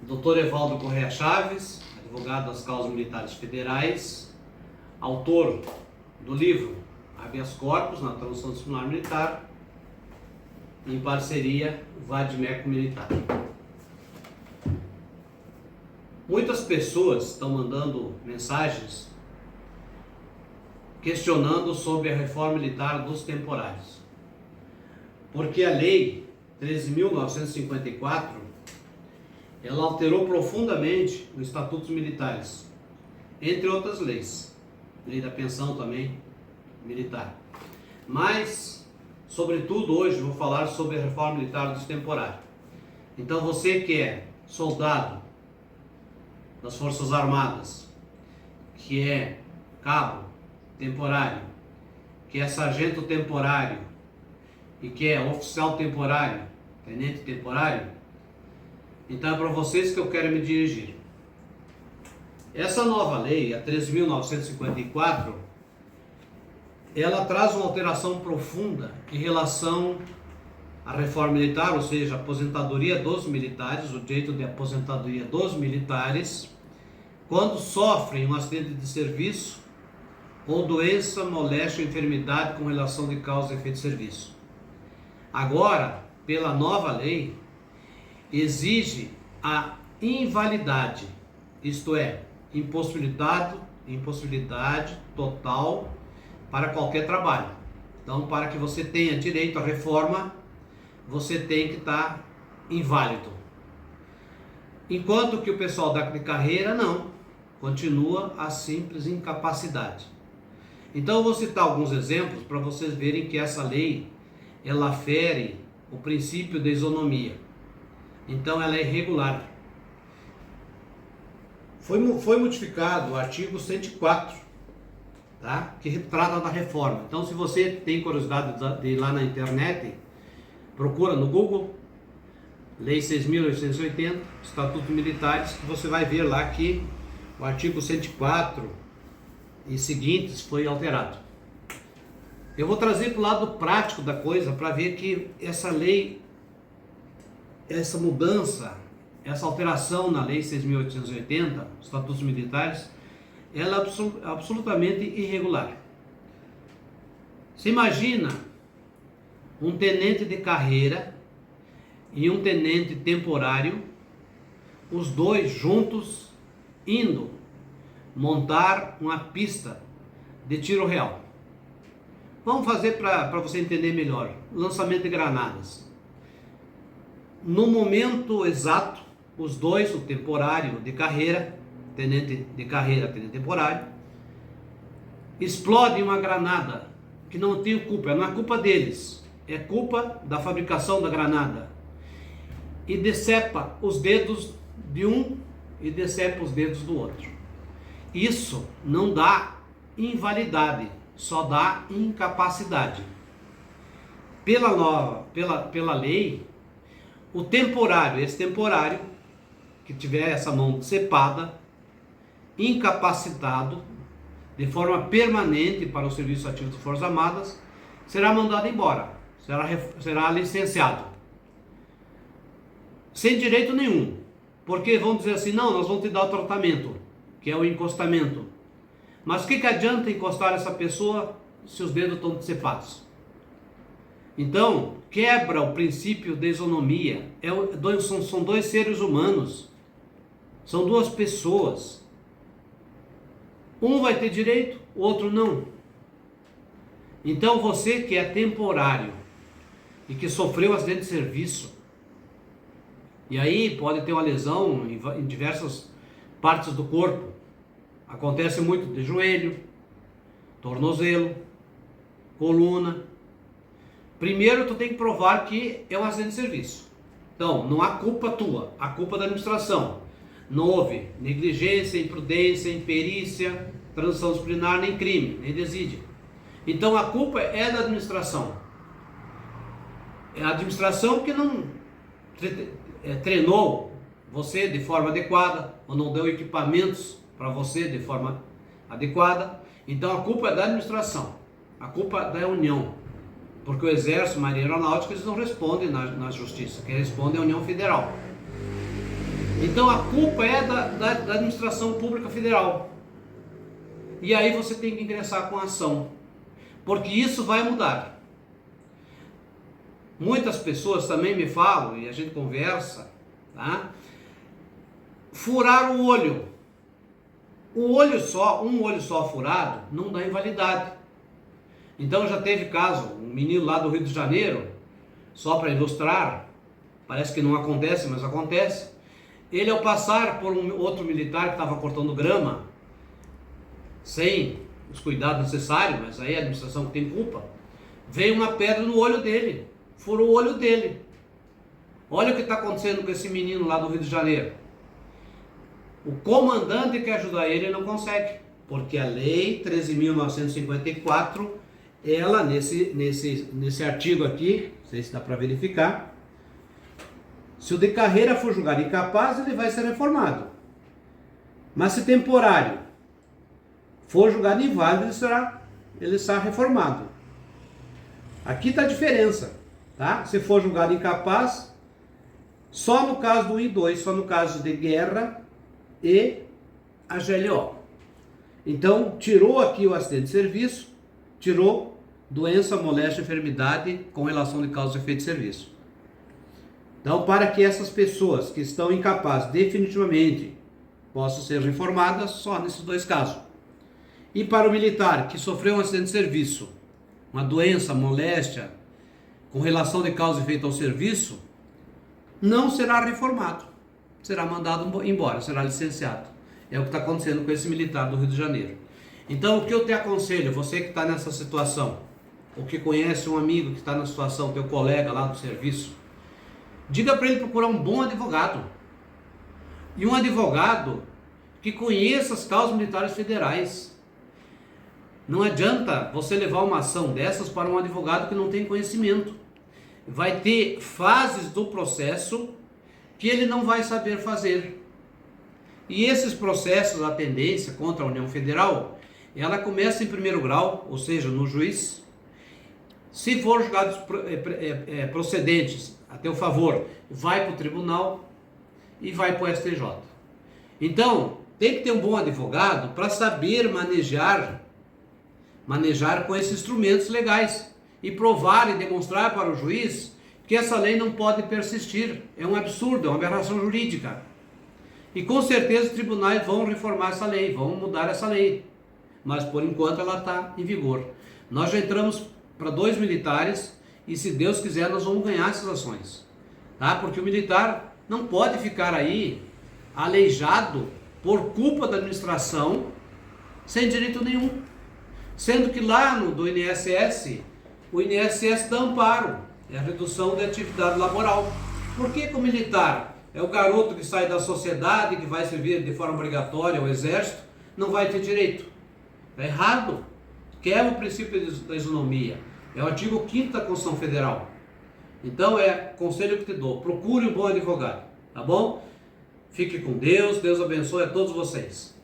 Dr. Evaldo Correia Chaves, advogado das causas militares federais, autor do livro Habeas Corpus na Transição Disciplinar Militar, em parceria Vadimeco Militar. Muitas pessoas estão mandando mensagens questionando sobre a reforma militar dos temporários, porque a lei 13.954 ela alterou profundamente os estatutos militares, entre outras leis, lei da pensão também militar. Mas, sobretudo hoje, vou falar sobre a reforma militar dos temporários. Então você que é soldado das Forças Armadas, que é cabo temporário, que é sargento temporário e que é oficial temporário, tenente temporário, então é para vocês que eu quero me dirigir. Essa nova lei, a 13.954, ela traz uma alteração profunda em relação à reforma militar, ou seja, a aposentadoria dos militares, o direito de aposentadoria dos militares, quando sofrem um acidente de serviço ou doença, moléstia ou enfermidade com relação de causa e efeito de serviço. Agora, pela nova lei, exige a invalidade, isto é, impossibilidade total para qualquer trabalho. Então, para que você tenha direito à reforma, você tem que estar inválido. Enquanto que o pessoal da carreira não, continua a simples incapacidade. Então, eu vou citar alguns exemplos para vocês verem que essa lei, ela fere o princípio da isonomia. Então, ela é irregular. Foi modificado o artigo 104, tá? Que trata da reforma. Então, se você tem curiosidade de ir lá na internet, procura no Google, Lei 6.880, Estatuto Militares, que você vai ver lá que o artigo 104 e seguintes foi alterado. Eu vou trazer para o lado prático da coisa para ver que essa lei, essa mudança, essa alteração na Lei 6.880, Estatutos Militares, ela é absolutamente irregular. Você imagina um tenente de carreira e um tenente temporário, os dois juntos indo montar uma pista de tiro real. Vamos fazer para você entender melhor. Lançamento de granadas. No momento exato, os dois, o temporário de carreira, tenente de carreira, tenente temporário, explodem uma granada que não tem culpa, não é culpa deles, é culpa da fabricação da granada. E decepa os dedos de um e decepa os dedos do outro. Isso não dá invalidade, só dá incapacidade. Pela lei, o temporário, esse temporário, que tiver essa mão decepada, incapacitado, de forma permanente para o serviço ativo das Forças Armadas, será mandado embora, será licenciado. Sem direito nenhum, porque vão dizer assim, não, nós vamos te dar o tratamento, que é o encostamento. Mas o que adianta encostar essa pessoa se os dedos estão decepados? Então, quebra o princípio da isonomia. São dois seres humanos, são duas pessoas. Um vai ter direito, o outro não. Então, você que é temporário e que sofreu acidente de serviço, e aí pode ter uma lesão em diversas partes do corpo. Acontece muito de joelho, tornozelo, coluna. Primeiro tu tem que provar que é um acidente de serviço. Então, não há culpa tua, há culpa da administração. Não houve negligência, imprudência, imperícia, transição disciplinar, nem crime, nem desídia. Então a culpa é da administração. É a administração que não treinou você de forma adequada, ou não deu equipamentos para você de forma adequada. Então a culpa é da administração, a culpa é da União, porque o Exército, Marinha e Aeronáutica, eles não respondem na Justiça, quem responde é a União Federal. Então a culpa é da administração pública federal. E aí você tem que ingressar com ação, porque isso vai mudar. Muitas pessoas também me falam, e a gente conversa, tá? Furar o olho. Um olho só furado não dá invalidade. Então já teve caso, um menino lá do Rio de Janeiro, só para ilustrar, parece que não acontece, mas acontece. Ele, ao passar por um outro militar que estava cortando grama, sem os cuidados necessários, mas aí a administração que tem culpa, veio uma pedra no olho dele, furou o olho dele. Olha o que está acontecendo com esse menino lá do Rio de Janeiro. O comandante quer ajudar ele e não consegue, porque a lei 13.954, ela nesse artigo aqui, não sei se dá para verificar, se o de carreira for julgado incapaz, ele vai ser reformado. Mas se temporário for julgado inválido, ele será reformado. Aqui está a diferença, tá? Se for julgado incapaz, só no caso do 1 e 2, só no caso de guerra e a GLO. Então, tirou aqui o acidente de serviço, tirou doença, moléstia, enfermidade com relação de causa e efeito de serviço. Então, para que essas pessoas que estão incapazes definitivamente possam ser reformadas, só nesses dois casos. E para o militar que sofreu um acidente de serviço, uma doença, moléstia, com relação de causa e efeito ao serviço, não será reformado. Será mandado embora, será licenciado. É o que está acontecendo com esse militar do Rio de Janeiro. Então, o que eu te aconselho, você que está nessa situação, ou que conhece um amigo que está na situação, teu colega lá do serviço, diga para ele procurar um bom advogado. E um advogado que conheça as causas militares federais. Não adianta você levar uma ação dessas para um advogado que não tem conhecimento. Vai ter fases do processo que ele não vai saber fazer. E esses processos, a tendência contra a União Federal, ela começa em primeiro grau, ou seja, no juiz. Se for julgados procedentes a teu favor, vai para o tribunal e vai para o STJ. Então, tem que ter um bom advogado para saber manejar com esses instrumentos legais e provar e demonstrar para o juiz que essa lei não pode persistir. É um absurdo, é uma aberração jurídica. E com certeza os tribunais vão reformar essa lei, vão mudar essa lei. Mas por enquanto ela está em vigor. Nós já entramos para 2 militares e se Deus quiser nós vamos ganhar essas ações. Tá? Porque o militar não pode ficar aí aleijado por culpa da administração sem direito nenhum. Sendo que lá do INSS, o INSS dá amparo, é a redução da atividade laboral. Por que o militar é o garoto que sai da sociedade, que vai servir de forma obrigatória ao exército, não vai ter direito? É errado. Quebra o princípio da isonomia. É o artigo 5º da Constituição Federal. Então conselho que te dou, procure um bom advogado, tá bom? Fique com Deus, Deus abençoe a todos vocês.